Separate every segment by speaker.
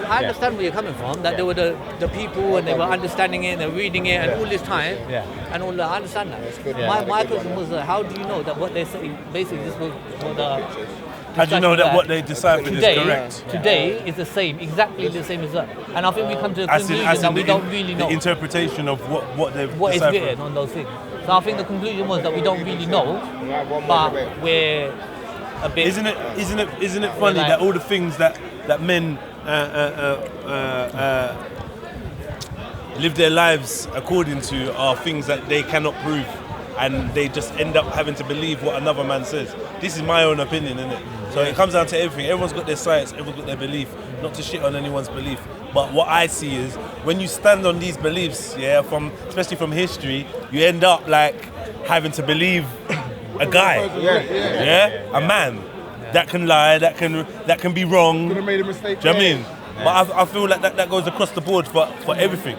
Speaker 1: I understand where you're coming from. That there were the people and they were understanding it and they were reading it and all this time.
Speaker 2: Yeah.
Speaker 1: And all that. I understand that.
Speaker 3: That's good.
Speaker 1: My question was, how do you know that what they say? Basically, this was what the.
Speaker 4: How do you know that what they deciphered is correct?
Speaker 1: Today is the same, exactly the same as that. And I think we come to the
Speaker 4: As
Speaker 1: conclusion that we don't really know
Speaker 4: the interpretation of what they've
Speaker 1: what is
Speaker 4: deciphered.
Speaker 1: written on those things. So I think the conclusion was that we don't really know, but we're a bit.
Speaker 4: Isn't it funny that all the things that men live their lives according to are things that they cannot prove, and they just end up having to believe what another man says. This is my own opinion, innit? So it comes down to everything. Everyone's got their science, everyone's got their belief. Not to shit on anyone's belief, but what I see is when you stand on these beliefs, especially from history, you end up like having to believe a guy, a man that can lie, that can be wrong.
Speaker 3: Could have made a mistake.
Speaker 4: Do you know what I mean? But I feel like that goes across the board for everything.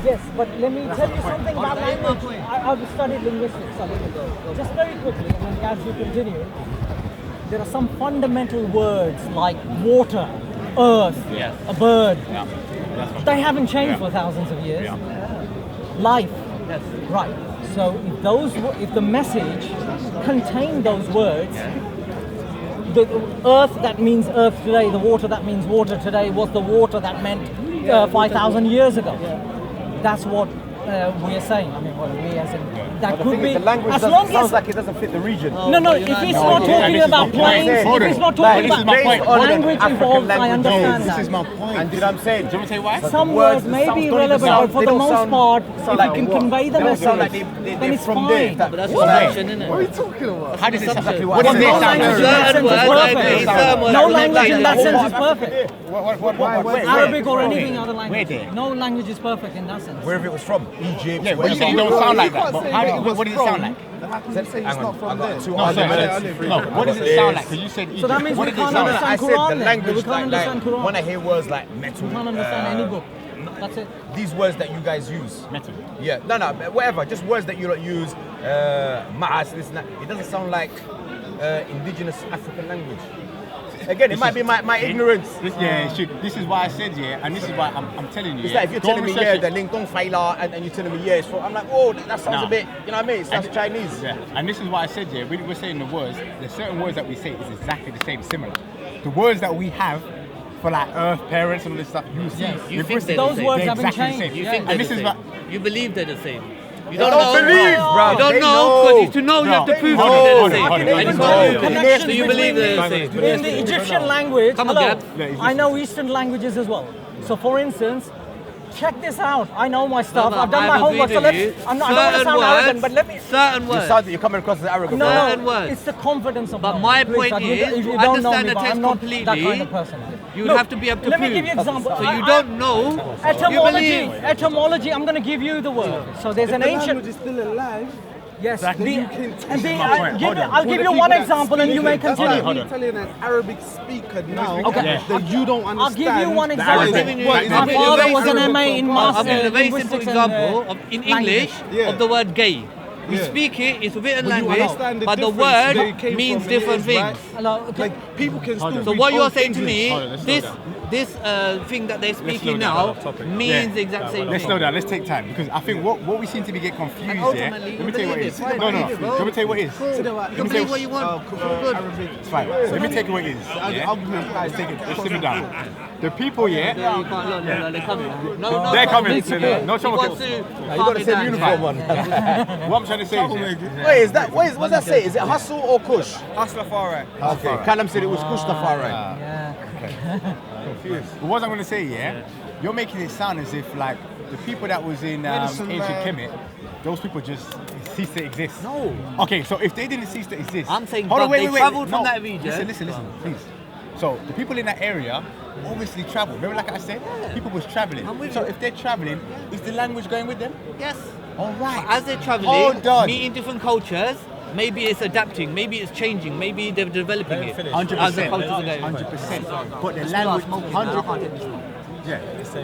Speaker 5: Yes, but let me tell you something about language. I've studied linguistics a little bit. Just very quickly, and then as you continue, there are some fundamental words like water, earth, a bird. They haven't changed for thousands of years. Life, right. So if the message contained those words, the earth that means earth today, the water that means water today was the water that meant 5,000 years ago. That's what we are saying. I mean, we as in that could be.
Speaker 2: The language sounds like it doesn't fit the region.
Speaker 5: No. If he's not talking about planes, if he's not talking about language evolved, I understand that.
Speaker 2: This is my point. And you know what I'm saying? Do you want to say why?
Speaker 5: Some words may be relevant, but for the most part, if you can convey the message, then it's fine.
Speaker 1: But that's assumption, isn't it?
Speaker 3: What are you talking about?
Speaker 2: How does it sound?
Speaker 5: No language in that sense is perfect. Arabic or anything other language. No language is perfect in that sense.
Speaker 2: Wherever it was from, Egypt. Yeah, but you said it don't sound like that. But what does it sound like?
Speaker 3: It's not from there.
Speaker 2: What does it sound like? Because you said Egypt.
Speaker 5: So that means we can't understand Quran then. We can't understand Quran.
Speaker 2: When I hear words like metal,
Speaker 5: We can't understand any book. That's it.
Speaker 2: these words that you guys use.
Speaker 6: Metal.
Speaker 2: Yeah, no, whatever. Just words that you don't use. Ma'as, this and that. It doesn't sound like indigenous African language. Again, it might be my ignorance.
Speaker 6: This is why I said and this is why I'm telling you.
Speaker 2: It's like if you're telling me the Lingdong Faila and you're telling me it's from, I'm like, oh, that sounds a bit, you know what I mean? It sounds Chinese.
Speaker 6: Yeah, and this is why I said when we're saying the words, there's certain words that we say is exactly the same, similar. The words that we have for like earth, parents and all this stuff, you see.
Speaker 1: You think
Speaker 5: those words haven't
Speaker 6: exactly
Speaker 5: changed.
Speaker 1: You think they're the same. You believe they're the same. You
Speaker 2: don't believe, bro.
Speaker 1: You don't know, because to know you have to prove they're the same. And it's not
Speaker 5: So
Speaker 1: you believe they're the same.
Speaker 5: In the Egyptian language,
Speaker 1: Come on, Gabz.
Speaker 5: I know Eastern languages as well. So for instance, check this out. I know my stuff. I've done my homework. So I don't want to sound arrogant, but let me.
Speaker 1: Certain words.
Speaker 2: You're coming across as arrogant.
Speaker 5: No, it's the confidence of.
Speaker 1: But my point is,
Speaker 5: if you
Speaker 1: to
Speaker 5: don't know
Speaker 1: understand
Speaker 5: me,
Speaker 1: the
Speaker 5: but I'm
Speaker 1: text
Speaker 5: not
Speaker 1: completely,
Speaker 5: that kind of person.
Speaker 1: you would have to be able to
Speaker 5: Let
Speaker 1: prove.
Speaker 5: me give you an example.
Speaker 1: So you don't know.
Speaker 5: Etymology. I'm going to give you the word. So there's an ancient.
Speaker 3: Language is still alive.
Speaker 5: Yes.
Speaker 3: Exactly.
Speaker 5: I'll give you one example, and you may continue.
Speaker 3: I'm telling you, an Arabic speaker now that you don't understand.
Speaker 5: I'll give you one example. My father was an MA in
Speaker 1: I'll give you a very simple
Speaker 5: linguistics
Speaker 1: example in English of the word gay. We speak it, it's a written language, but the word means different things.
Speaker 3: Like people can still.
Speaker 1: So what you're saying to me, this thing that they're speaking now means the exact same thing.
Speaker 6: Let's slow down, let's take time, because I think what we seem to be getting confused here. Let me tell you what it is. No. Let me tell you what it is.
Speaker 1: You can believe what you want. Good.
Speaker 6: It's fine. So let me take it what it is. Let's take it. Let's sit it down. The people,
Speaker 1: Yeah, you can't. No, they're coming. No,
Speaker 6: they're coming.
Speaker 1: basically,
Speaker 6: No
Speaker 1: he
Speaker 6: trouble.
Speaker 1: wants to
Speaker 2: You got the same uniform on.
Speaker 6: What I'm trying to say is,
Speaker 2: Wait, what's that say? Is it hustle or kush?
Speaker 3: Rastafari.
Speaker 2: Okay. Callum said it was kush Rastafari.
Speaker 6: but what I'm going to say, you're making it sound as if like the people that was in ancient Kemetic, those people just ceased to exist.
Speaker 1: No.
Speaker 6: Okay, so if they didn't cease to exist,
Speaker 1: I'm saying
Speaker 6: wait.
Speaker 1: travelled from that region.
Speaker 6: Listen, please. So the people in that area obviously travel. Remember, like I said, people was traveling. So if they're traveling, is the language going with them?
Speaker 1: Yes.
Speaker 6: All right.
Speaker 1: As they're traveling, meeting different cultures, maybe it's adapting, maybe it's changing, maybe they're developing it.
Speaker 6: 100%.
Speaker 1: As the cultures are going.
Speaker 6: 100%. But the language, 100%. Yeah,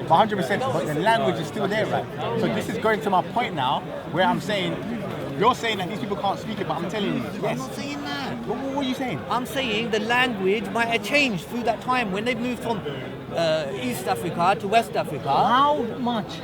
Speaker 6: 100%. But the language is still there, right? So this is going to my point now, where I'm saying, you're saying that these people can't speak it, but I'm telling you, yes.
Speaker 1: I'm not saying that.
Speaker 6: What are you saying?
Speaker 1: I'm saying the language might have changed through that time when they moved from East Africa to West Africa.
Speaker 5: How much?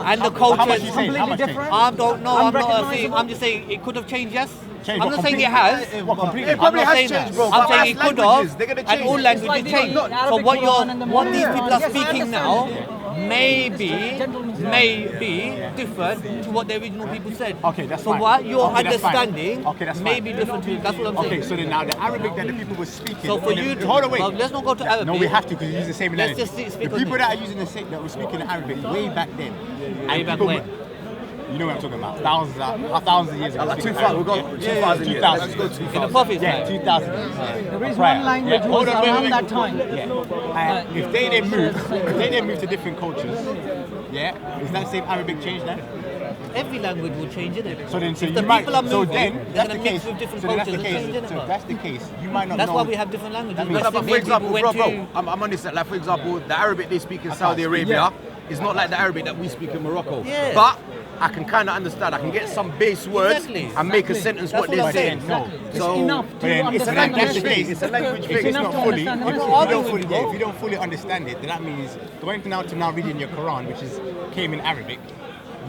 Speaker 5: And
Speaker 1: the culture
Speaker 6: much
Speaker 1: is
Speaker 6: you saying? How
Speaker 5: completely
Speaker 6: much
Speaker 5: different.
Speaker 1: I don't know. I'm not saying.
Speaker 5: Unrecognizable?
Speaker 1: I'm just saying it could have changed. Yes.
Speaker 6: Changed
Speaker 1: I'm
Speaker 6: what,
Speaker 1: not saying it
Speaker 6: completely?
Speaker 1: has.
Speaker 6: What, completely?
Speaker 2: It probably
Speaker 1: I'm not
Speaker 2: has
Speaker 1: saying
Speaker 2: changed,
Speaker 1: that.
Speaker 2: bro.
Speaker 1: I'm
Speaker 2: but
Speaker 1: saying
Speaker 2: as
Speaker 1: it could
Speaker 2: languages,
Speaker 1: have.
Speaker 2: they're gonna
Speaker 1: And
Speaker 2: change.
Speaker 1: all
Speaker 5: It's
Speaker 1: languages
Speaker 5: like the
Speaker 1: change. So
Speaker 5: Arabic
Speaker 1: what
Speaker 5: Quran and the
Speaker 1: what these
Speaker 5: Muslim
Speaker 1: people
Speaker 5: Quran.
Speaker 1: are
Speaker 5: Yes, I
Speaker 1: speaking now
Speaker 5: understand.
Speaker 1: may be
Speaker 5: Gentlemen.
Speaker 1: different to what the original people said.
Speaker 6: Okay, that's
Speaker 1: so
Speaker 6: fine.
Speaker 1: what your
Speaker 6: Okay, that's fine.
Speaker 1: understanding
Speaker 6: Okay, that's
Speaker 1: may
Speaker 6: fine.
Speaker 1: be different to. That's what I'm saying.
Speaker 6: Okay, so then now the Arabic that the people were speaking.
Speaker 1: So for you to
Speaker 6: hold on, wait.
Speaker 1: well, let's not go to Arabic.
Speaker 6: No, we have to because you use the same
Speaker 1: Let's
Speaker 6: language.
Speaker 1: just speak
Speaker 6: The
Speaker 1: on
Speaker 6: people
Speaker 1: it.
Speaker 6: that are using the same that were speaking Arabic way back then.
Speaker 1: Way
Speaker 6: and
Speaker 1: back
Speaker 6: people
Speaker 1: when?
Speaker 6: You know what I'm talking about? Thousands of years ago.
Speaker 2: Like
Speaker 6: speaking
Speaker 2: 2000, we've got
Speaker 6: Arabic.
Speaker 2: 2000 years.
Speaker 6: 2000.
Speaker 2: Let's go 2000.
Speaker 1: In the Prophet's
Speaker 6: Yeah,
Speaker 1: time.
Speaker 6: 2000 years.
Speaker 5: There is
Speaker 6: Prior.
Speaker 5: one language
Speaker 6: Yeah.
Speaker 5: was
Speaker 6: Hold on, wait,
Speaker 5: around
Speaker 6: wait,
Speaker 5: that
Speaker 6: wait.
Speaker 5: time.
Speaker 6: Yeah. And if they move to different cultures, yeah, is that same Arabic change now?
Speaker 1: Every language will change, isn't it?
Speaker 6: So then, so
Speaker 1: if
Speaker 6: you
Speaker 1: the
Speaker 6: might.
Speaker 1: people are moving,
Speaker 6: So then,
Speaker 1: they're
Speaker 6: that's
Speaker 1: going
Speaker 6: the
Speaker 1: to mix
Speaker 6: case.
Speaker 1: with different
Speaker 6: So then that's
Speaker 1: cultures
Speaker 6: the
Speaker 1: and
Speaker 6: case.
Speaker 1: change, innit,
Speaker 6: So
Speaker 1: bro?
Speaker 6: if that's the case, you might not
Speaker 1: That's
Speaker 6: know.
Speaker 1: why we have different languages.
Speaker 6: That means-
Speaker 1: West
Speaker 2: But for
Speaker 1: Indian
Speaker 2: example,
Speaker 1: people
Speaker 2: bro,
Speaker 1: went to-
Speaker 2: I'm on this. Like for example, the Arabic they speak in Saudi Arabia is not like the Arabic that we speak in Morocco.
Speaker 1: Yeah.
Speaker 2: But I can kind of understand. I can get some base words
Speaker 1: Exactly.
Speaker 2: and make a sentence
Speaker 1: That's
Speaker 2: what
Speaker 1: what
Speaker 2: they're
Speaker 1: I'm
Speaker 2: saying.
Speaker 1: saying.
Speaker 6: No.
Speaker 5: It's
Speaker 2: So
Speaker 5: enough
Speaker 6: But
Speaker 5: to
Speaker 6: then it's a
Speaker 5: understand
Speaker 6: language
Speaker 5: the
Speaker 6: thing.
Speaker 5: message.
Speaker 2: It's a language
Speaker 6: If
Speaker 2: thing.
Speaker 6: it's
Speaker 5: enough
Speaker 6: not
Speaker 5: to
Speaker 6: fully,
Speaker 5: understand the
Speaker 6: if
Speaker 5: message.
Speaker 6: you
Speaker 1: arguing
Speaker 6: don't
Speaker 1: with
Speaker 6: fully,
Speaker 1: you,
Speaker 6: yeah,
Speaker 1: bro.
Speaker 6: if you don't fully understand it, then that means going now to now reading your Quran, which is came in Arabic.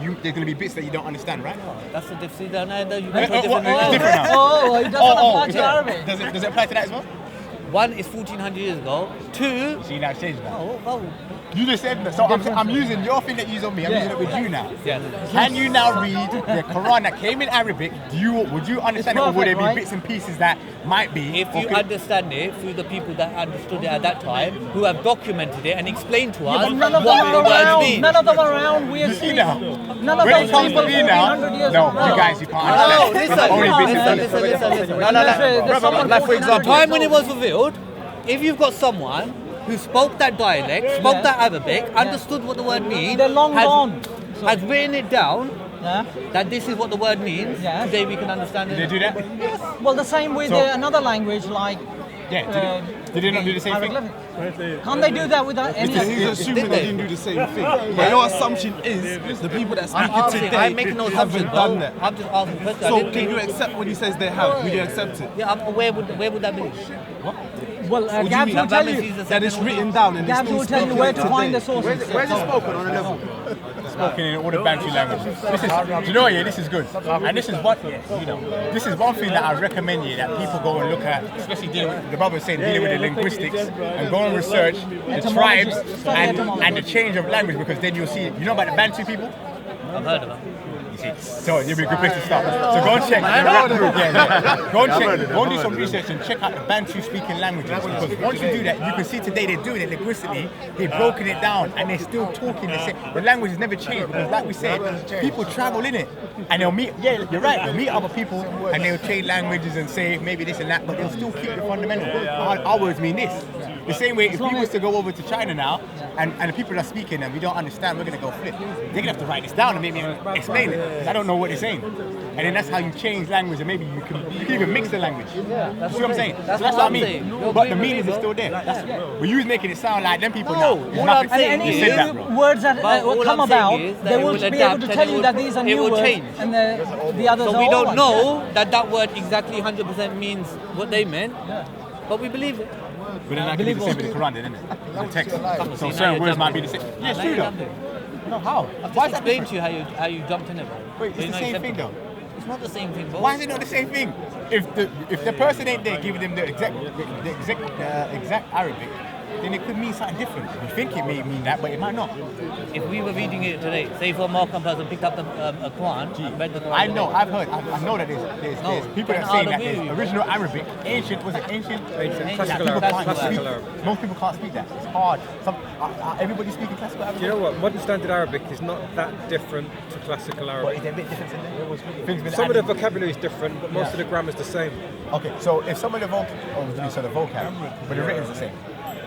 Speaker 6: There's going to be bits that you don't understand, right?
Speaker 1: That's the difference. You
Speaker 6: What-
Speaker 1: different
Speaker 6: it's different now.
Speaker 5: Oh, it doesn't apply
Speaker 6: is
Speaker 5: to
Speaker 6: that-
Speaker 5: Arabic.
Speaker 6: Does it apply to that as well?
Speaker 1: One is 1400 years ago. Two,
Speaker 6: See, now it's changed now.
Speaker 1: oh,
Speaker 6: You just said that. So I'm using your thing that you use on me. I'm using it with you now.
Speaker 1: yeah.
Speaker 6: Can you now read the Quran that came in Arabic? Would you understand it, or would there
Speaker 5: perfect,
Speaker 6: be
Speaker 5: right?
Speaker 6: bits and pieces that might be?
Speaker 1: If you understand it through the people that understood it at that time, who have documented it and explained to us
Speaker 5: But none of them
Speaker 1: what the
Speaker 5: are
Speaker 1: words
Speaker 5: around.
Speaker 1: mean.
Speaker 5: None of them are around. We
Speaker 6: You see now,
Speaker 5: None of
Speaker 6: when it
Speaker 5: those
Speaker 6: comes
Speaker 5: people
Speaker 6: to me now,
Speaker 5: 1400 years
Speaker 6: no,
Speaker 5: ago.
Speaker 6: you guys, you can't.
Speaker 1: No,
Speaker 6: understand.
Speaker 1: listen,
Speaker 6: Only bits and
Speaker 1: listen,
Speaker 6: pieces.
Speaker 1: listen.
Speaker 2: No,
Speaker 5: There's
Speaker 2: brother,
Speaker 5: someone
Speaker 2: like for
Speaker 5: 1400
Speaker 2: example,
Speaker 1: Time when it was revealed, if you've got someone who spoke that dialect, spoke that Arabic, understood what the word means,
Speaker 5: They're long gone.
Speaker 1: has written it down,
Speaker 5: Yeah.
Speaker 1: that this is what the word means,
Speaker 5: Yeah.
Speaker 1: today we can understand
Speaker 6: Did they
Speaker 1: it.
Speaker 6: do that?
Speaker 5: Well, the same with
Speaker 6: So-
Speaker 5: another language like.
Speaker 6: Yeah. Did they not do the same thing?
Speaker 5: Hieroglyphics. Can't they do that with any
Speaker 3: Because
Speaker 5: other?
Speaker 3: he's assuming
Speaker 1: Did
Speaker 3: they
Speaker 1: they?
Speaker 3: didn't do the same thing. But your assumption is the people that speak it today
Speaker 1: I'm making no assumptions,
Speaker 3: haven't done
Speaker 1: bro.
Speaker 3: that.
Speaker 1: I'm just asking questions. I
Speaker 3: So
Speaker 1: didn't
Speaker 3: can you
Speaker 1: think-
Speaker 3: accept when he says they have? Will you accept it?
Speaker 1: Yeah, where would that be?
Speaker 5: Well,
Speaker 3: What do you
Speaker 5: Gabz
Speaker 3: mean?
Speaker 5: will tell you.
Speaker 3: That it's written down and it's
Speaker 5: Gabz
Speaker 3: still
Speaker 5: will tell you
Speaker 3: spoken
Speaker 5: where to find the
Speaker 3: today.
Speaker 5: sources.
Speaker 2: where's it spoken on a level?
Speaker 6: Spoken in all the Bantu languages. This is, do you know what? Yeah, this is good. And this is what, this is one thing that I recommend you that people go and look at, especially dealing with, the brother saying dealing with the linguistics, and go and research the tribes and the change of language, because then you'll see, you know about the Bantu people?
Speaker 1: I've heard of it.
Speaker 6: So it'll be a good place to start. So go and check. Go and check. Go and do some research and check out the Bantu speaking languages. Because once you do that, you can see today they're doing it linguistically. They've broken it down and they're still talking the same. The language has never changed because, like we said, people travel in it and they'll meet. Yeah, you're right. They'll meet other people and they'll trade languages and say maybe this and that, but they'll still keep the fundamental. Our words mean this. The same way, if we was to go over to China now, and the people that are speaking and we don't understand, we're gonna go flip. They're gonna have to write this down and maybe explain it. 'Cause I don't know what they're saying. And then that's how you change language, and maybe you can even mix the language. You see what I'm saying?
Speaker 1: That's
Speaker 6: So that's
Speaker 1: what
Speaker 6: what I
Speaker 1: I'm
Speaker 6: mean.
Speaker 1: saying. You're
Speaker 6: But
Speaker 1: agreeing
Speaker 6: the
Speaker 1: with
Speaker 6: meaning
Speaker 1: me,
Speaker 6: is
Speaker 1: bro.
Speaker 6: still there. But you was making it sound like them people
Speaker 1: No,
Speaker 6: now.
Speaker 1: what
Speaker 6: It's
Speaker 1: I'm
Speaker 6: nothing.
Speaker 1: saying
Speaker 5: And
Speaker 6: You
Speaker 5: any
Speaker 6: said that, bro.
Speaker 5: words that
Speaker 1: But
Speaker 5: will
Speaker 1: all
Speaker 5: come
Speaker 1: I'm saying
Speaker 5: about,
Speaker 1: is that
Speaker 5: they
Speaker 1: it
Speaker 5: will
Speaker 1: will
Speaker 5: be able
Speaker 1: adapt
Speaker 5: to
Speaker 1: and
Speaker 5: tell
Speaker 1: it
Speaker 5: you
Speaker 1: will-
Speaker 5: that these are
Speaker 1: it
Speaker 5: new
Speaker 1: will
Speaker 5: words
Speaker 1: change.
Speaker 5: and the others
Speaker 1: So
Speaker 5: are
Speaker 1: we
Speaker 5: old
Speaker 1: don't
Speaker 5: ones.
Speaker 1: know that word exactly 100% means what they meant, but we believe it.
Speaker 6: But then that could be the same with the Quran, then, isn't it? The text. So certain words might be the same. Yeah, it's true though. No, how?
Speaker 1: I've
Speaker 6: Why
Speaker 1: just
Speaker 6: is that
Speaker 1: explained
Speaker 6: different?
Speaker 1: to you how you jumped in it, bro.
Speaker 6: Wait,
Speaker 1: But
Speaker 6: it's
Speaker 1: you
Speaker 6: the
Speaker 1: not
Speaker 6: same
Speaker 1: accept
Speaker 6: thing
Speaker 1: it.
Speaker 6: though.
Speaker 1: It's not the same thing, bro.
Speaker 6: Why is it not the same thing? If the person ain't there giving them the exact Arabic, then it could mean something different. You think it may mean that, but it might not.
Speaker 1: If we were reading it today, say for a Moroccan person picked up the Quran and read the Quran.
Speaker 6: I know, I've heard, I know that there's people that
Speaker 1: then
Speaker 6: say
Speaker 1: I'll
Speaker 6: that
Speaker 1: agree
Speaker 6: there's
Speaker 1: with you.
Speaker 6: original Arabic, ancient, was it ancient?
Speaker 1: Classical
Speaker 6: People
Speaker 1: Arabic.
Speaker 6: can't speak.
Speaker 1: Classical
Speaker 6: Most people can't speak that. It's hard. Everybody speaking classical Arabic.
Speaker 7: Do you know what? Modern Standard Arabic is not that different to classical
Speaker 6: But
Speaker 7: Arabic.
Speaker 6: is there a bit difference in there? Things been
Speaker 7: Some of the
Speaker 6: added.
Speaker 7: vocabulary is different, but most of the grammar is the same.
Speaker 6: Okay, so if some of the so the vocab, but the written's the same.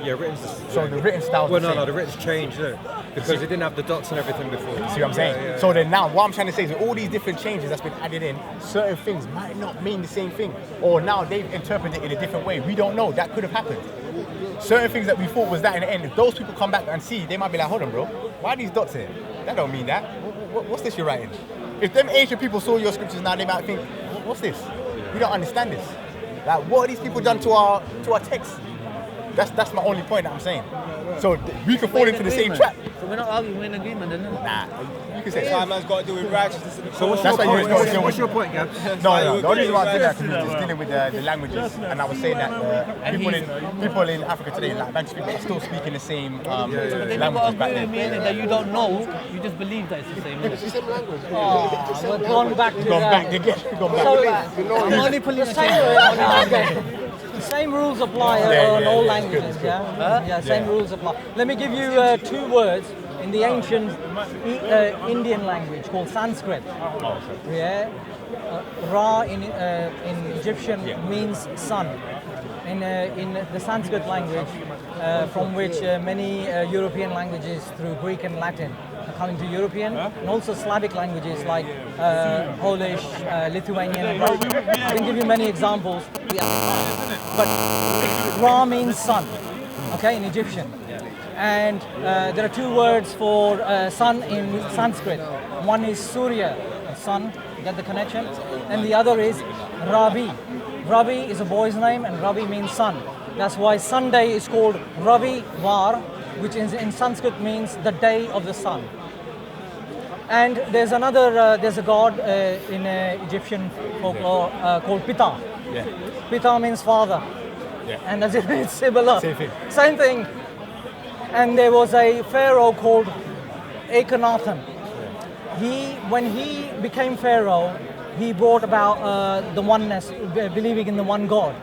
Speaker 7: Yeah, written.
Speaker 6: So the written style is
Speaker 7: Well,
Speaker 6: the
Speaker 7: no,
Speaker 6: same.
Speaker 7: the written's changed, isn't it? Because it didn't have the dots and everything before.
Speaker 6: See what I'm saying?
Speaker 7: Yeah, yeah,
Speaker 6: So then now, what I'm trying to say is that all these different changes that's been added in, certain things might not mean the same thing. Or now they've interpreted it in a different way. We don't know. That could have happened. Certain things that we thought was that in the end, if those people come back and see, they might be like, hold on, bro, why are these dots here? That don't mean that. What's this you're writing? If them ancient people saw your scriptures now, they might think, what's this? We don't understand this. Like, what have these people done to our text? That's my only point that I'm saying. So we can fall into the same trap.
Speaker 1: So we're not arguing, we're in agreement, then?
Speaker 6: Nah, you can say
Speaker 7: Man's got to do with righteousness.
Speaker 3: So what's your point, Gabz?
Speaker 6: No. The only reason why I did that is just dealing with the languages, and I was saying that people in Africa today, like Bantu people, are still speaking the same languages back then.
Speaker 1: That you don't know, you just believe that it's the same.
Speaker 3: It's the same language.
Speaker 5: We're going back to
Speaker 1: I'm only pulling a chain.
Speaker 5: The same rules apply on all languages, same rules apply. Let me give you 2 words in the ancient Indian language called Sanskrit. Ra in Egyptian means sun. In the Sanskrit language, from which many European languages through Greek and Latin are coming to European, and also Slavic languages like Polish, Lithuanian, and Russian. I can give you many examples. But Ra means sun, okay, in Egyptian. And there are 2 words for sun in Sanskrit. One is Surya, sun, you get the connection, and the other is Ravi. Ravi is a boy's name, and Ravi means sun. That's why Sunday is called Ravi Var, which in Sanskrit means the day of the sun. And there's a god in Egyptian folklore called Pita.
Speaker 6: Yeah.
Speaker 5: Pita means father.
Speaker 6: Yeah.
Speaker 5: And as if it's similar.
Speaker 6: Same thing.
Speaker 5: And there was a pharaoh called Akhenaten. When he became pharaoh, he brought about the oneness, believing in the one God.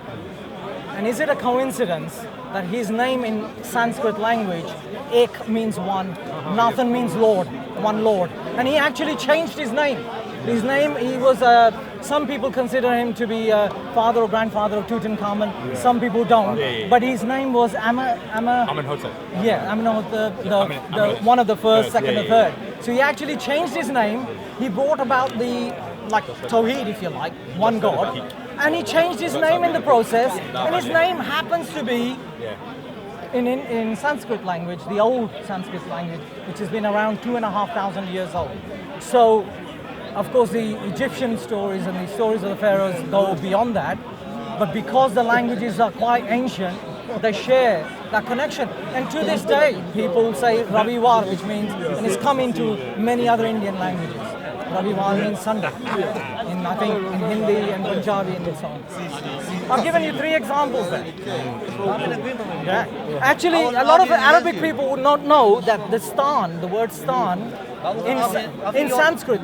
Speaker 5: And is it a coincidence that his name in Sanskrit language, Ek means one, Nathan means Lord, one Lord. And he actually changed his name. His name, he was, some people consider him to be father or grandfather of Tutankhamun. Some people don't. But his name was
Speaker 6: Amenhotep.
Speaker 5: Yeah, Amenhotep, one of the first, second, and third. So he actually changed his name. He brought about the, like Tawheed, if you like, one God. And he changed his name in the process. And his name happens to be in Sanskrit language, the old Sanskrit language, which has been around 2,500 years old. So, of course, the Egyptian stories and the stories of the pharaohs go beyond that. But because the languages are quite ancient, they share that connection. And to this day, people say Ravivar, which means, and it's come into many other Indian languages. Ravivar means Sunday, I think in Hindi and Punjabi and so on. I've given you 3 examples there. Yeah. Actually, a lot of Arabic people would not know that the stan, the word stan, in Sanskrit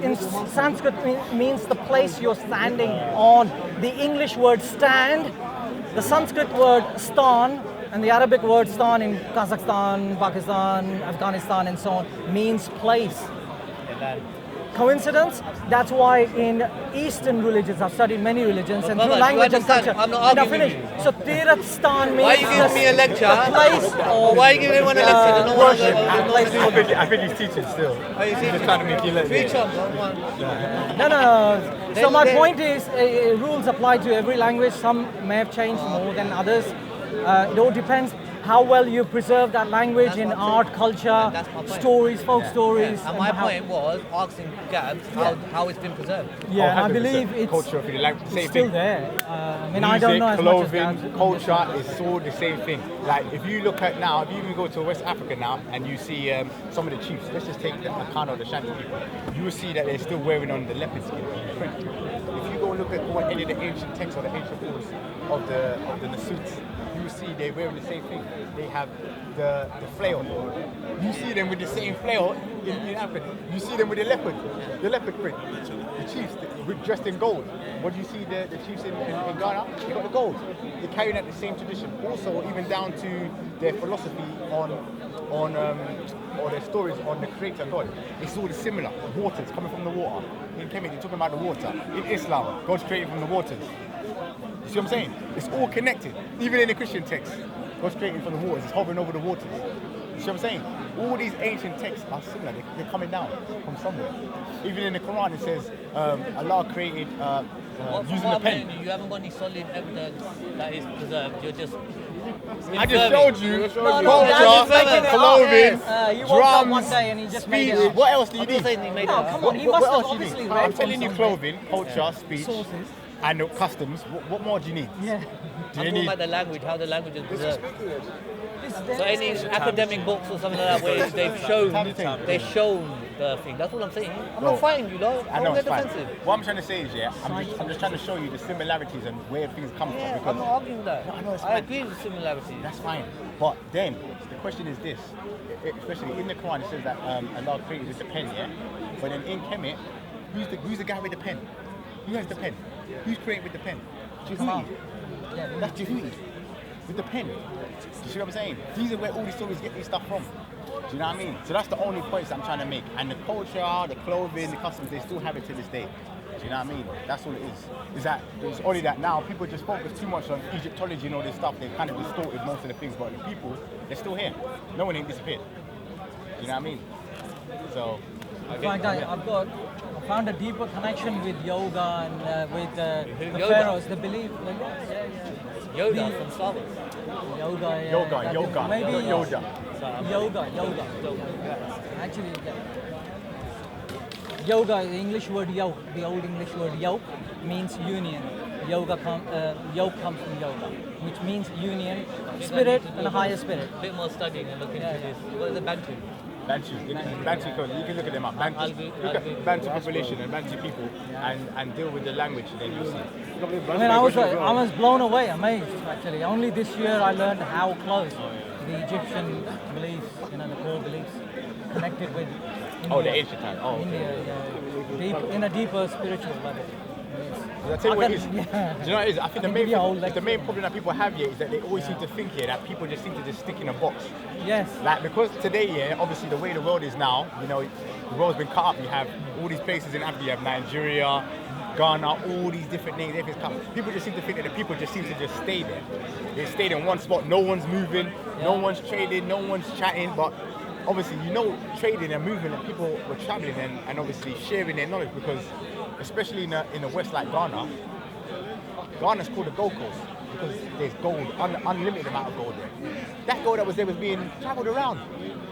Speaker 5: means the place you're standing on. The English word stand, the Sanskrit word stan, and the Arabic word stan in Kazakhstan, Pakistan, Afghanistan, and so on means place. Coincidence? That's why in Eastern religions, I've studied many religions, and through language and culture.
Speaker 1: I'm not arguing.
Speaker 5: So Tirathstan means
Speaker 1: Why are you giving me a lecture?
Speaker 5: place or
Speaker 1: Why are you giving everyone a lecture?
Speaker 6: I think he's teaching still. He's just trying to make you let
Speaker 5: No. So my point is, rules apply to every language. Some may have changed more than others. It all depends how well you preserve that language in art, culture, stories, folk stories.
Speaker 1: And my point was asking Gabz how it's been preserved.
Speaker 5: Yeah, and I believe it's
Speaker 6: culture,
Speaker 5: it's still there.
Speaker 6: Music,
Speaker 5: I don't know as
Speaker 6: clothing,
Speaker 5: much as
Speaker 6: culture is all the same thing. Like if you look at now, if you even go to West Africa now and you see some of the chiefs, let's just take the account of the Shanti people, you will see that they're still wearing on the leopard skin print. If you go look at any of the ancient texts or the ancient books of the Nasuts, you see they're wearing the same thing. They have the flail. You see them with the same flail in Africa. You see them with the leopard print. The chiefs dressed in gold. What do you see the chiefs in Ghana? They got the gold. They're carrying out the same tradition. Also, even down to their philosophy or their stories on the Creator God. It's all similar. Waters coming from the water. In Kemetic, they're talking about the water. In Islam, God's created from the waters. You see what I'm saying? It's all connected. Even in the Christian text, God's created from the waters. It's hovering over the waters. You see what I'm saying? All these ancient texts are similar. They're coming down from somewhere. Even in the Quran, it says Allah created using the pen.
Speaker 1: You haven't got any solid evidence that is preserved. You're just.
Speaker 6: I just showed you
Speaker 5: culture,
Speaker 6: clothing,
Speaker 5: you woke up one day and he just made it.
Speaker 6: What else do you
Speaker 1: I'm not
Speaker 6: need?
Speaker 1: saying he made
Speaker 5: No,
Speaker 1: it.
Speaker 5: come on, he must have obviously read
Speaker 6: I'm
Speaker 5: from
Speaker 6: telling you
Speaker 5: somewhere.
Speaker 6: clothing, culture, speech.
Speaker 5: Sources.
Speaker 6: and the customs. What more do you need?
Speaker 5: Yeah.
Speaker 6: Do
Speaker 1: I'm
Speaker 6: you
Speaker 1: talking
Speaker 6: need?
Speaker 1: about the language, how the language is preserved.
Speaker 5: It's
Speaker 1: So
Speaker 5: there.
Speaker 1: any academic books or something like that where they've shown the thing. That's what I'm saying. I'm
Speaker 6: Bro,
Speaker 1: not fighting you, though.
Speaker 6: I know
Speaker 1: Don't
Speaker 6: it's
Speaker 1: get
Speaker 6: fine.
Speaker 1: defensive.
Speaker 6: What I'm trying to say is, I'm just trying to show you the similarities and where things come from.
Speaker 1: Yeah,
Speaker 6: Because
Speaker 1: I'm not arguing with that.
Speaker 6: No, I know it's
Speaker 1: I
Speaker 6: fine.
Speaker 1: agree with the similarities.
Speaker 6: That's fine. But then the question is this: especially in the Quran, it says that Allah created with the pen, yeah. But then in Kemet, who's the guy with the pen? Who has the pen? Who's creating with the pen? Jehudi.
Speaker 5: Yeah,
Speaker 6: That's Jehudi with the pen. Do you see what I'm saying? These are where all these stories get this stuff from. Do you know what I mean? So that's the only points I'm trying to make. And the culture, the clothing, the customs, they still have it to this day. Do you know what I mean? That's all it is. Is that it's only that now people just focus too much on Egyptology and all this stuff. They've kind of distorted most of the things, but the people, they're still here. No one ain't disappeared. Do you know what I mean? So
Speaker 5: I found a deeper connection with yoga and with the
Speaker 1: Yoga?
Speaker 5: pharaohs. The belief.
Speaker 1: Yoda from Star Wars.
Speaker 5: Yoga. Yeah,
Speaker 6: yoga.
Speaker 5: Maybe
Speaker 6: Yoda.
Speaker 5: Yoga. Actually, yoga, the English word yoke, the old English word yoke means union. Yoke comes from yoga, which means union, spirit and a higher spirit.
Speaker 1: A bit more studying and looking into this. What is the Bantu?
Speaker 6: Bantu, you can look at them up. Bantu, look at Bantu population and Bantu people and deal with the language, then you'll see.
Speaker 5: I mean, I was blown away, amazed actually. Only this year I learned how close the Egyptian beliefs, the core beliefs, connected with India.
Speaker 6: Oh, the ancient time. Oh, okay.
Speaker 5: India, yeah. In a deeper spiritual level.
Speaker 6: I tell you what it is.
Speaker 5: Yeah.
Speaker 6: Do you know what it is? I think
Speaker 5: I
Speaker 6: the main problem that people have here is that they always seem to think here that people just seem to just stick in a box.
Speaker 5: Yes.
Speaker 6: Like because today, yeah, obviously the way the world is now, the world's been cut up. You have all these places in Africa. You have Nigeria, Ghana, all these different things. People just seem to think that the people just seem to just stay there. They stayed in one spot. No one's moving. Yeah. No one's trading. No one's chatting. But obviously, trading and moving, and people were traveling and obviously sharing their knowledge because, especially in the West, like Ghana's called the Gold Coast because there's gold, unlimited amount of gold there. That gold that was there was being traveled around.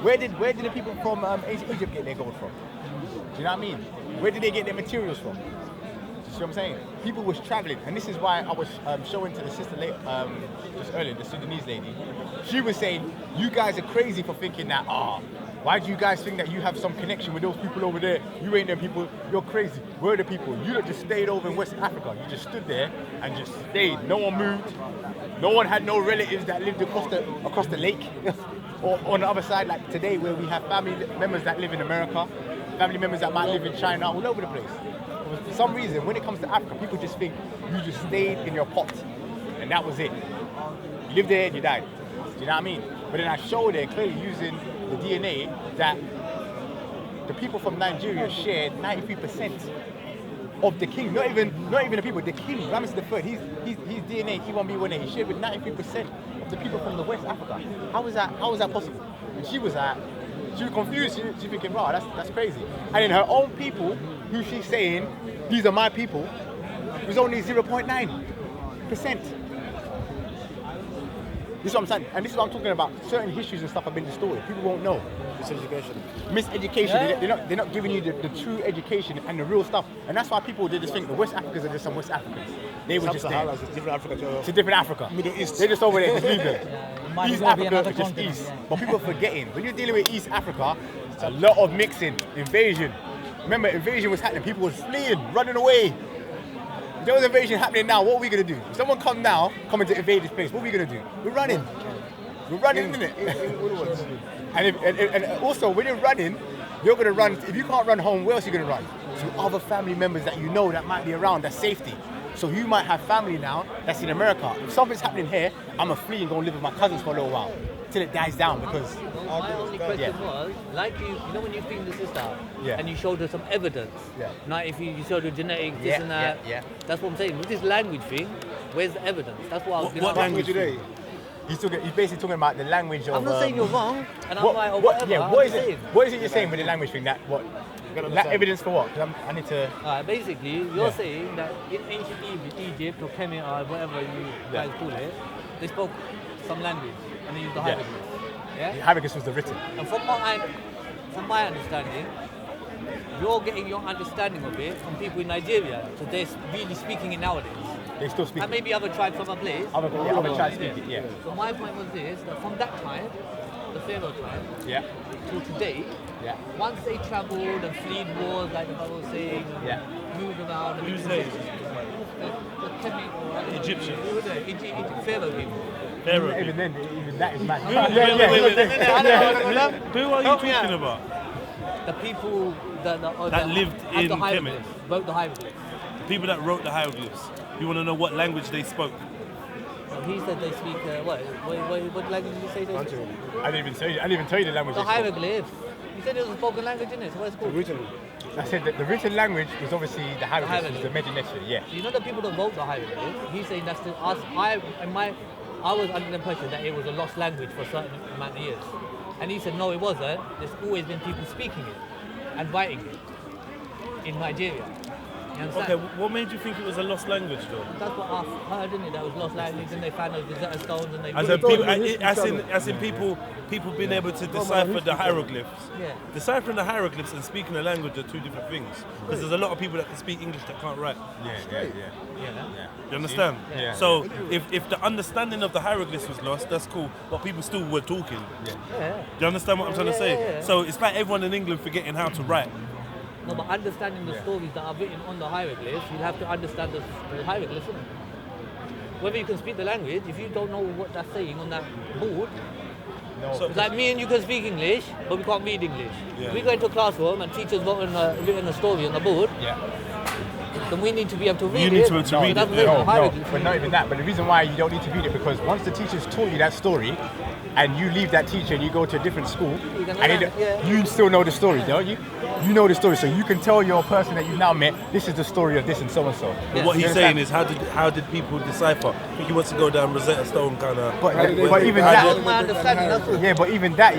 Speaker 6: Where did the people from Egypt get their gold from? Do you know what I mean? Where did they get their materials from? You see what I'm saying? People was traveling, and this is why I was showing to the sister just earlier, the Sudanese lady. She was saying, you guys are crazy for thinking that, why do you guys think that you have some connection with those people over there? You ain't them people, you're crazy. We're the people. You just stayed over in West Africa. You just stood there and just stayed. No one moved. No one had no relatives that lived across the lake. Or on the other side, like today, where we have family members that live in America, family members that might live in China, all over the place. For some reason, when it comes to Africa, people just think you just stayed in your pot, and that was it. You lived there and you died. Do you know what I mean? But then I showed there clearly using the DNA that the people from Nigeria shared 93% of the king. Not even the people. The king, Ramses III. His DNA, E1B1A, he shared with 93% of the people from the West Africa. How is that possible? And she was confused. She thinking, wow, that's crazy. And in her own people, who she's saying, these are my people, it was only 0.9%. This is what I'm saying, and this is what I'm talking about. Certain histories and stuff have been distorted. People won't know. Miseducation. Yeah. They're not giving you the true education and the real stuff. And that's why people did just think the West Africans are just some West Africans. They were just there. It's different Africa. It's a different Africa. Middle East. They're just over there, just leave them. East Africa is just East. Yeah. But people are forgetting. When you're dealing with East Africa, it's a lot of mixing, invasion. Remember, invasion was happening. People were fleeing, running away. If there was invasion happening now, what are we going to do? If someone coming to invade this place, what are we going to do? We're running. We're running, isn't it? And also, when you're running, you're going to run. If you can't run home, where else are you going to run? To other family members that you know that might be around, that's safety. So you might have family now that's in America. If something's happening here, I'm going to flee and go and live with my cousins for a little while till it dies down because...
Speaker 1: My only question was, like you know when you cleaned the sister out and you showed her some evidence, like if you showed her genetics, this and that, that's what I'm saying. With this language thing, where's the evidence? That's what I was
Speaker 6: What language today? He's basically talking about the language of...
Speaker 1: I'm not saying you're wrong, and I'm like, or whatever.
Speaker 6: Yeah, what is it you're saying with the language thing? That evidence for what? I need to...
Speaker 1: basically, you're saying that in ancient Egypt or Kemetic or whatever you guys call it, they spoke some language and they used the hieroglyphs. Yeah?
Speaker 6: The hieroglyphs was the written.
Speaker 1: And from my understanding, you're getting your understanding of it from people in Nigeria, so they're really speaking it nowadays.
Speaker 6: They still speak.
Speaker 1: And maybe other tribes from other place.
Speaker 6: Other tribes speak it, yeah.
Speaker 1: So my point was this, that from that time, the Pharaoh time, till today, once they travelled and fled wars, like the Bible was saying, moved around.
Speaker 4: Who's they?
Speaker 1: The Kemetic,
Speaker 4: Egyptian.
Speaker 1: Pharaoh people.
Speaker 4: Pharaoh.
Speaker 6: Even then, even that is mad.
Speaker 4: Who are you talking about?
Speaker 1: The people that
Speaker 4: lived in Kemetic.
Speaker 1: Wrote the hieroglyphs.
Speaker 4: The people that wrote the hieroglyphs. You want to know what language they spoke?
Speaker 1: He said they speak what language did you say they speak?
Speaker 6: I didn't even tell you the language.
Speaker 1: The hieroglyphs. You said it was a spoken language, isn't it? So what's it called?
Speaker 3: Originally.
Speaker 6: I said that the written language was obviously the hieroglyphs, the Medinetia,
Speaker 1: You know the people that wrote the hieroglyphs? He's saying that's the us. I was under the impression that it was a lost language for a certain amount of years, and he said no, it wasn't. There's always been people speaking it and writing it in Nigeria.
Speaker 4: Okay, what made you think it was a lost language though?
Speaker 1: That's what I heard, didn't it? That was lost language, and they found those Rosetta Stones, and they.
Speaker 4: As in people being able to decipher the hieroglyphs.
Speaker 1: Yeah.
Speaker 4: Deciphering the hieroglyphs and speaking the language are two different things. Because there's a lot of people that can speak English that can't write.
Speaker 1: Yeah.
Speaker 4: You understand?
Speaker 1: Yeah.
Speaker 4: So if the understanding of the hieroglyphs was lost, that's cool. But people still were talking.
Speaker 1: Yeah.
Speaker 4: Do you understand what I'm trying to say?
Speaker 1: Yeah.
Speaker 4: So it's like everyone in England forgetting how to write.
Speaker 1: No, but understanding the stories that are written on the hieroglyphs, you have to understand the hieroglyphs, isn't it? Whether you can speak the language, if you don't know what they're saying on that board,
Speaker 4: So
Speaker 1: it's like me and you can speak English, but we can't read English.
Speaker 4: Yeah.
Speaker 1: If we go into a classroom and teachers written a story on the board, then we need to be able to read it.
Speaker 4: You need to be able to read it.
Speaker 6: No, but not even that. But the reason why you don't need to read it, because once the teacher's taught you that story, and you leave that teacher and you go to a different school, you still know the story, don't you? You know the story, so you can tell your person that you've now met, this is the story of this and so and so.
Speaker 4: But what he's saying is, how did people decipher? I think he wants to go down Rosetta Stone kind of.
Speaker 6: But even that,
Speaker 1: my understanding, that's all.
Speaker 6: yeah, but even that,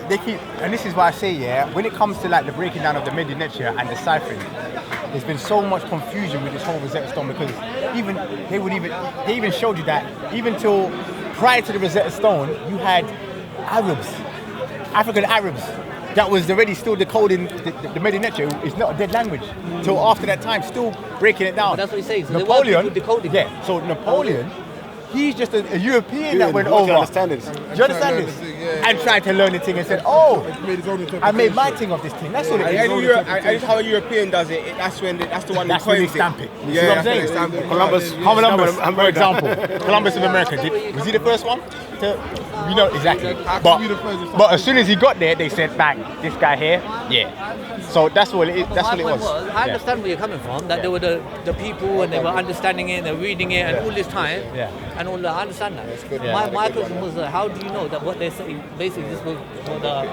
Speaker 6: they keep, and this is why I say, when it comes to like the breaking down of the Medinetia and deciphering, there's been so much confusion with this whole Rosetta Stone, because they even showed you that even till prior to the Rosetta Stone, you had Arabs, African Arabs, that was already still decoding the Medinetia. It's not a dead language. Till after that time, still breaking it down.
Speaker 1: But that's what he's saying. So
Speaker 6: Napoleon,
Speaker 1: decoding.
Speaker 6: yeah. So Napoleon, he's just a European that went over. Do you understand this? And tried to learn the thing and said, "Oh, I made my thing of this thing." That's what it is.
Speaker 3: And how a European does it. That's the one that
Speaker 6: when they
Speaker 3: coins
Speaker 6: stamp it.
Speaker 3: it.
Speaker 6: You see what I'm saying? Columbus, for example, Columbus of America. Was he the first one? Exactly. But as soon as he got there, they said, "Bang, this guy here." Yeah. So that's what it is. That's what it was.
Speaker 1: I understand where you're coming from. That there were the people and they were understanding it, they were reading it, and all this time, and all that. I understand that. My question was, how do you know that what they're saying? Basically, this was for the.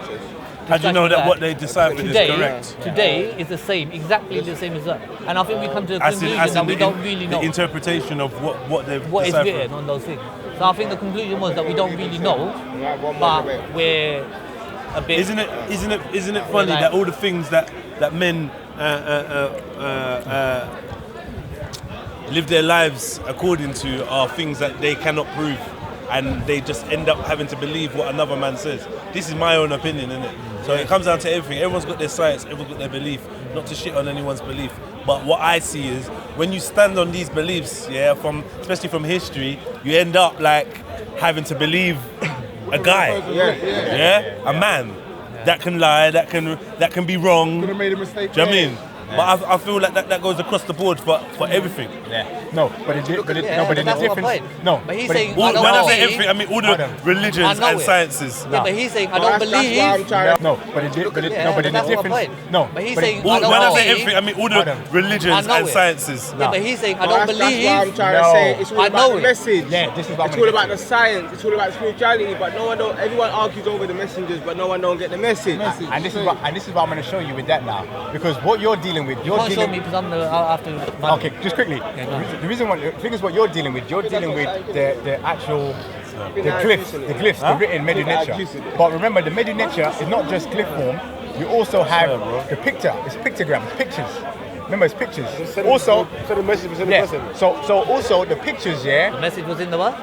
Speaker 4: How do you know that what they deciphered is correct?
Speaker 1: Today is the same, exactly the same as that. And I think we come to the conclusion that we don't really know.
Speaker 4: The interpretation of what they've
Speaker 1: what is
Speaker 4: deciphered.
Speaker 1: written on those things. So I think the conclusion was that we don't really know, but we're a bit.
Speaker 4: Isn't it funny that all the things that men live their lives according to are things that they cannot prove, and they just end up having to believe what another man says. This is my own opinion, innit? So it comes down to everything. Everyone's got their science, everyone's got their belief. Not to shit on anyone's belief, but what I see is when you stand on these beliefs, especially from history, you end up like having to believe a guy, a man that can lie, that can be wrong.
Speaker 3: Could have made a mistake.
Speaker 4: Do you know what I mean? But I feel like that goes across the board for everything.
Speaker 6: No, but it's different. No,
Speaker 1: but he's saying
Speaker 4: when I say everything, I mean all the religions and sciences.
Speaker 1: Yeah, but he's saying I don't believe.
Speaker 6: No, but it's different. No,
Speaker 1: but he's saying
Speaker 4: when I say everything, I mean all the religions and sciences.
Speaker 1: Yeah, but he's saying I don't believe.
Speaker 3: That's what I'm trying to say. It's all about the message.
Speaker 6: Yeah, this is what
Speaker 3: it's all about the science. It's all about spirituality. But everyone argues over the messengers, but no one don't get the message.
Speaker 6: And this is what I'm going to show you with that now, because what you're dealing with,
Speaker 1: you can't show me because I'm after.
Speaker 6: Okay, just quickly. The thing is what you're dealing with. You're dealing with the actual glyphs, the written Medinetia. But remember, the Medinetia is not just glyph form. You also have the picture. It's pictograms, pictures. Remember, it's pictures. Also,
Speaker 3: so the message was in the person.
Speaker 6: So also the pictures,
Speaker 1: The message was in the what?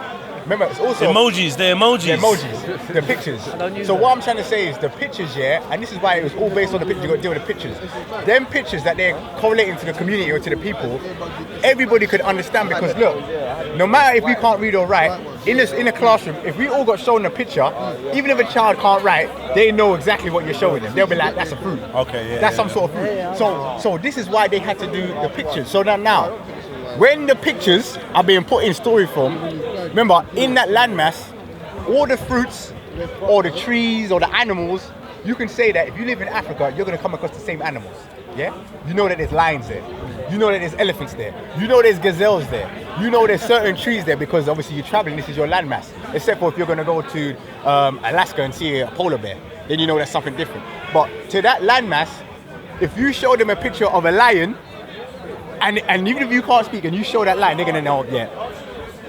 Speaker 6: remember, it's also
Speaker 4: emojis. They're emojis.
Speaker 6: The emojis, the pictures. So what I'm trying to say is the pictures, and this is why it was all based on the pictures. You got to deal with the pictures. Them pictures that they're correlating to the community or to the people, everybody could understand because look, no matter if we can't read or write, in a classroom, if we all got shown a picture, even if a child can't write, they know exactly what you're showing them. They'll be like, that's a fruit.
Speaker 4: Okay, yeah.
Speaker 6: That's some sort of fruit. So this is why they had to do the pictures. So that now, when the pictures are being put in story form, remember, in that landmass, all the fruits, or the trees, or the animals, you can say that if you live in Africa, you're going to come across the same animals. Yeah? You know that there's lions there. You know that there's elephants there. You know there's gazelles there. You know there's certain trees there because obviously you're traveling, this is your landmass. Except for if you're going to go to Alaska and see a polar bear, then you know that's something different. But to that landmass, if you show them a picture of a lion, and even if you can't speak and you show that lion, they're going to know,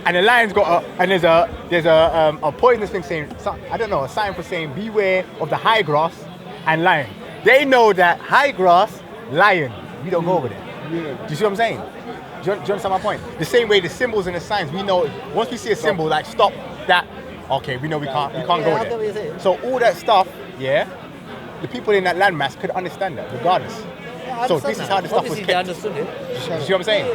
Speaker 6: And the lion's got there's a poisonous thing saying, I don't know, a sign for saying beware of the high grass and lion. They know that high grass, lion, we don't go over there. Do you see what I'm saying? Do you understand my point? The same way the symbols and the signs, we know, once we see a symbol like stop, that, okay, we know we can't go there. So all that stuff, the people in that landmass could understand that regardless. So this is how the stuff was kept.
Speaker 1: They understood it.
Speaker 6: You see what I'm saying?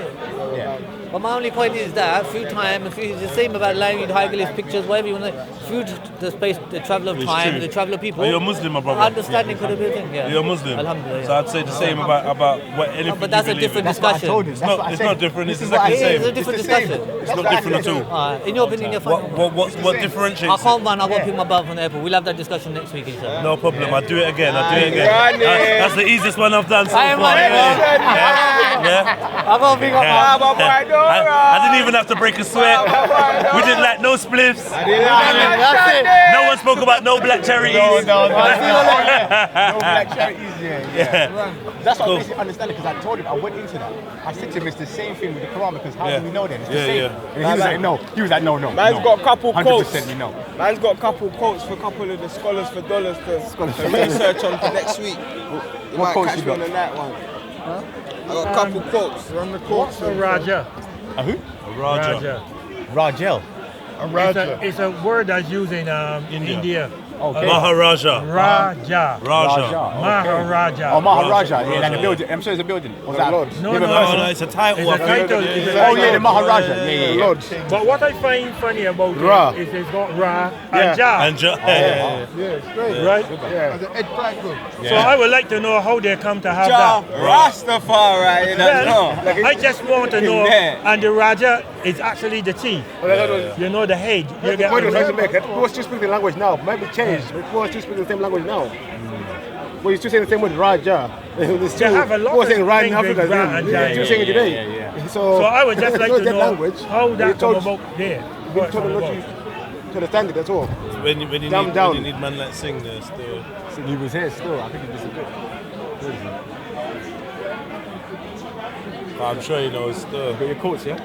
Speaker 6: Yeah.
Speaker 1: But my only point is that through time, and through the same about language, hieroglyphs, pictures, whatever you want to, through the space, the travel of time, the travel of people.
Speaker 4: You're a Muslim, my brother.
Speaker 1: Understanding could have been a thing,
Speaker 4: You're a Muslim.
Speaker 1: Alhamdulillah.
Speaker 4: So I'd say the same about what anything.
Speaker 1: But that's a different discussion.
Speaker 4: It's not different. It's exactly the same.
Speaker 1: It's a different discussion.
Speaker 4: It's not different at all.
Speaker 1: In your opinion, you're fine.
Speaker 4: What differentiates?
Speaker 1: I can't run. I've got to pick my brother from the airport. We'll have that discussion next week, inshallah.
Speaker 4: No problem. I'll do it again. That's the easiest one I've done so far.
Speaker 1: I got to pick up my brother.
Speaker 4: I didn't even have to break a sweat. We did like no spliffs. No one spoke about no black charities.
Speaker 6: No black charities, That's what I basically understand it, because I told him, I went into that. I said to him, it's the same thing with the Quran, because how do we know then? It's the same. And he was like, no. He was like, no.
Speaker 3: Man's got a couple quotes.
Speaker 6: 100% we know.
Speaker 3: Man's got a couple quotes for a couple of the scholars for dollars to research on for next week. You might catch me on the night one. I got a couple quotes.
Speaker 8: Run the quotes for Raja.
Speaker 6: Who?
Speaker 4: Raja.
Speaker 6: Rajel.
Speaker 8: It's a word that's used in India.
Speaker 6: Okay.
Speaker 4: Maharaja.
Speaker 8: Raja. Maharaja.
Speaker 6: Oh, Maharaja. Yeah, like a building. I'm sure it's a building. Was that?
Speaker 8: No,
Speaker 4: it's a title.
Speaker 8: It's a title.
Speaker 6: Oh, yeah, the Maharaja. Yeah.
Speaker 8: But what I find funny about it is it's got Ra and Ja.
Speaker 4: And Ja.
Speaker 8: Right?
Speaker 6: Yeah.
Speaker 8: So I would like to know how they come to have that.
Speaker 3: Rastafari.
Speaker 8: I just want to know, and the Raja is actually the chief. You know, the head. You get
Speaker 9: Who was just speaking the language now? Maybe change, but who was just speaking the same language now? Well, he's still saying the same word, Raja.
Speaker 8: They have a lot of
Speaker 9: saying Ra in
Speaker 8: things
Speaker 9: Africa.
Speaker 8: with Ra and Ja.
Speaker 9: He's saying it today.
Speaker 8: So I would just like to know
Speaker 9: language,
Speaker 8: how that come about there.
Speaker 9: We told him not to understand it, that's all.
Speaker 4: When you need man like sing, there's still.
Speaker 6: He was here still. I think he disappeared.
Speaker 4: I'm sure he knows still.
Speaker 6: Got your quotes, yeah?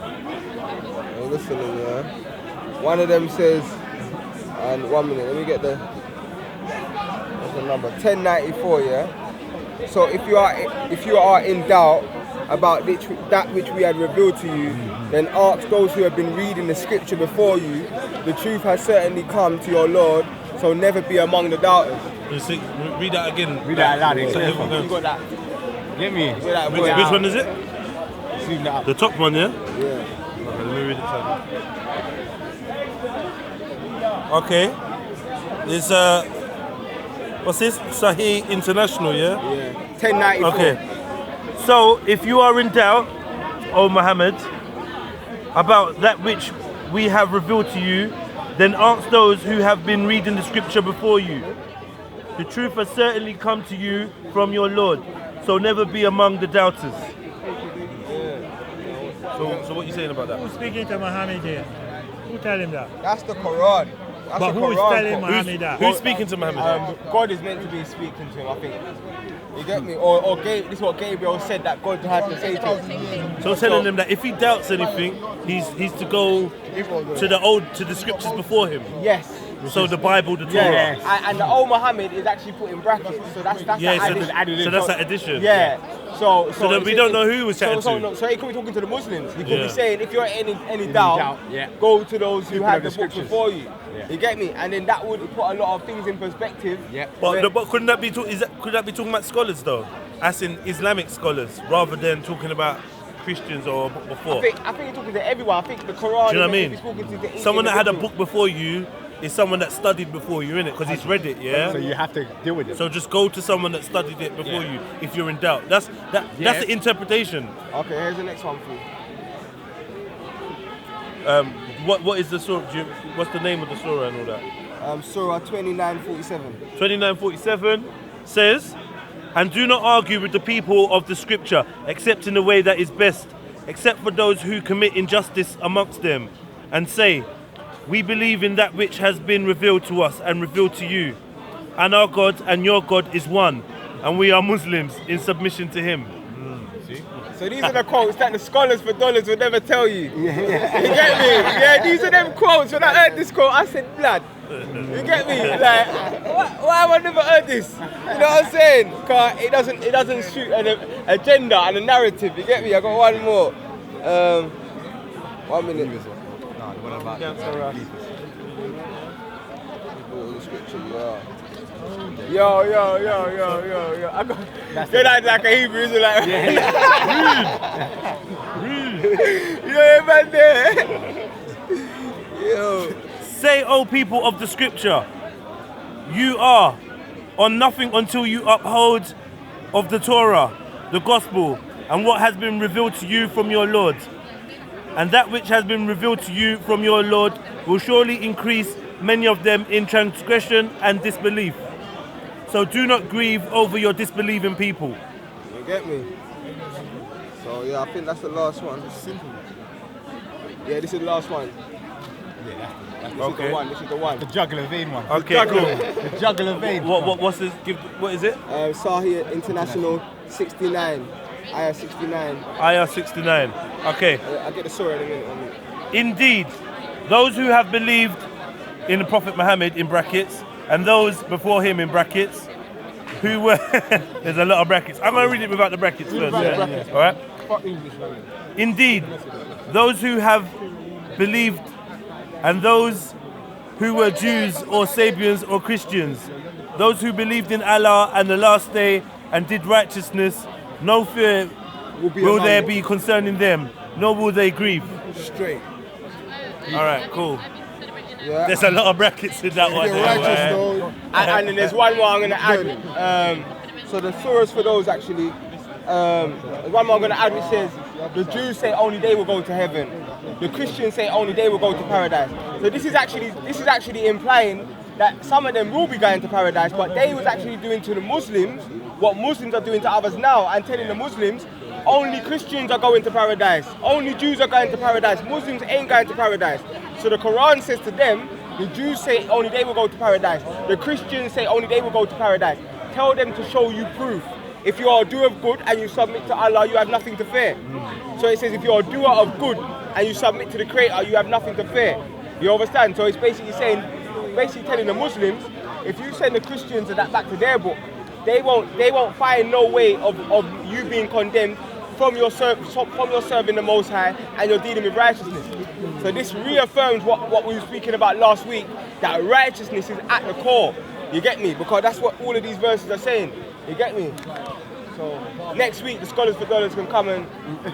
Speaker 3: I'm listening, One of them says, and 1 minute, let me get what's the number? 1094, So if you are in doubt about that which we had revealed to you, then ask those who have been reading the scripture before you. The truth has certainly come to your Lord, so never be among the doubters.
Speaker 4: Read that again.
Speaker 6: Read that out loud.
Speaker 3: You got that?
Speaker 6: Give me.
Speaker 4: Which one is it? The top one, yeah?
Speaker 3: Yeah.
Speaker 4: Okay, let me read it. Okay. It's what's this? Sahih International, yeah?
Speaker 3: Yeah. 1094.
Speaker 4: Okay. So if you are in doubt, O Muhammad, about that which we have revealed to you, then ask those who have been reading the scripture before you. The truth has certainly come to you from your Lord, so never be among the doubters. So what are you saying about that?
Speaker 8: Who's speaking to Muhammad here? Who tell him that?
Speaker 3: That's the Quran.
Speaker 8: But who is telling Muhammad that?
Speaker 4: Who's speaking to Muhammad?
Speaker 3: God is meant to be speaking to him, I think. You get me? Or this is what Gabriel said that God had to say to him.
Speaker 4: So telling him that if he doubts anything, he's to go to the scriptures before him.
Speaker 3: Yes.
Speaker 4: So the Bible, the Torah.
Speaker 3: Yeah. And the old Muhammad is actually put in brackets. So that's
Speaker 4: so that's that addition.
Speaker 3: Yeah. So
Speaker 4: then we don't know who was chatting
Speaker 3: to. So he could be talking to the Muslims. He could be saying, if you're in any doubt, go to those who have the book before you. Yeah. You get me? And then that would put a lot of things in perspective. Yeah.
Speaker 4: But couldn't that be could that be talking about scholars though? As in Islamic scholars, rather than talking about Christians or before?
Speaker 3: I think he's talking to everyone. I think the Quran.
Speaker 4: Do you know what I mean? Someone that had a book before you is someone that studied before you, innit? Because he's read it, yeah?
Speaker 6: So you have to deal with it.
Speaker 4: So just go to someone that studied it before you if you're in doubt. That's the interpretation.
Speaker 3: Okay, here's the next one for you.
Speaker 4: What is the surah? What's the name of the surah and all that?
Speaker 3: Surah 29:47.
Speaker 4: 29:47 says, "And do not argue with the people of the scripture, except in the way that is best, except for those who commit injustice amongst them, and say, we believe in that which has been revealed to us and revealed to you, and our God and your God is one, and we are Muslims in submission to him."
Speaker 3: So these are the quotes that the scholars for dollars would never tell you. You get me? Yeah, these are them quotes. When I heard this quote, I said, blood. You get me? Like, why have I never heard this? You know what I'm saying? Because it doesn't shoot an agenda and a narrative. You get me? I got one more. 1 minute.
Speaker 2: No, what about
Speaker 3: the scripture? Yo. I got that like a Hebrew Israelite. Yeah, man there. Yo.
Speaker 4: Say, O people of the scripture, you are on nothing until you uphold of the Torah, the gospel, and what has been revealed to you from your Lord. And that which has been revealed to you from your Lord will surely increase many of them in transgression and disbelief. So do not grieve over your disbelieving people.
Speaker 3: You get me? So yeah, I think that's the last one. It's simple. Yeah, this is the last one. This is the one.
Speaker 6: The jugular vein one.
Speaker 4: Okay, cool.
Speaker 6: The jugular vein.
Speaker 4: What's this? What is it?
Speaker 3: Sahih International 69. Ayah 69.
Speaker 4: Ayah 69. Okay.
Speaker 3: I'll get the surah in a minute.
Speaker 4: Indeed, those who have believed in the Prophet Muhammad in brackets, and those before him in brackets, who were there's a lot of brackets. I'm gonna read it without the brackets first. Yeah. All right. Indeed, those who have believed, and those who were Jews or Sabians or Christians, those who believed in Allah and the last day and did righteousness, no fear will there be concerning them, nor will they grieve.
Speaker 3: Straight.
Speaker 4: All right, cool. Yeah. There's a lot of brackets in that one.
Speaker 3: And then there's one more I'm going to add. So the surahs for those actually, there's one more I'm going to add which says, the Jews say only they will go to heaven. The Christians say only they will go to paradise. So this is actually implying that some of them will be going to paradise, but they was actually doing to the Muslims what Muslims are doing to others now, and telling the Muslims only Christians are going to paradise, only Jews are going to paradise, Muslims ain't going to paradise. So the Quran says to them, the Jews say only they will go to paradise, the Christians say only they will go to paradise. Tell them to show you proof. If you are a doer of good and you submit to Allah, you have nothing to fear. So it says if you are a doer of good and you submit to the Creator, you have nothing to fear. You understand? So it's basically saying, telling the Muslims, if you send the Christians and that back to their book, they won't find no way of you being condemned from your serving the Most High and you're dealing with righteousness. So this reaffirms what we were speaking about last week, that righteousness is at the core. You get me? Because that's what all of these verses are saying. You get me? So next week the Scholars for Dollars can come and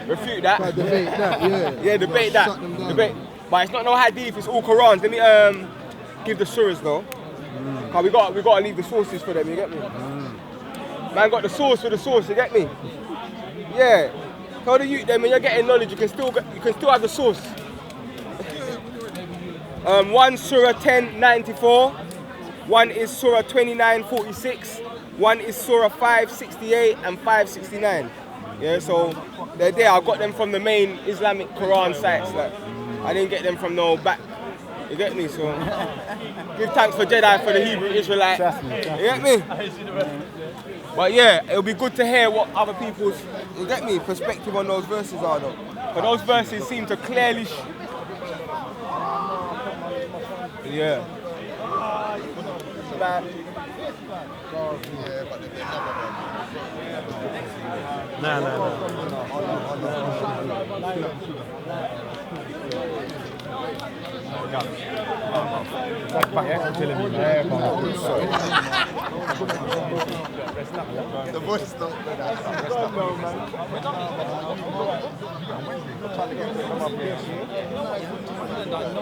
Speaker 3: refute that.
Speaker 10: Debate that, yeah.
Speaker 3: Yeah, debate that. Debate. But it's not no hadith, it's all Qurans. Let me give the surahs though. Cause we got to leave the sources for them, you get me? Man got the source for the source, you get me? Yeah. Tell the youth then when you're getting knowledge, you can still have the source. One Surah 10:94, one is Surah 29:46, one is Surah 5:68 and 5:69. Yeah, so they're there. I got them from the main Islamic Quran sites. Like, I didn't get them from no back. You get me? So give thanks for Jedi for the Hebrew Israelite. You get me? But yeah, it'll be good to hear what other people's, you get me, perspective on those verses are though. But those verses seem to clearly yeah. Like,
Speaker 9: The voice is not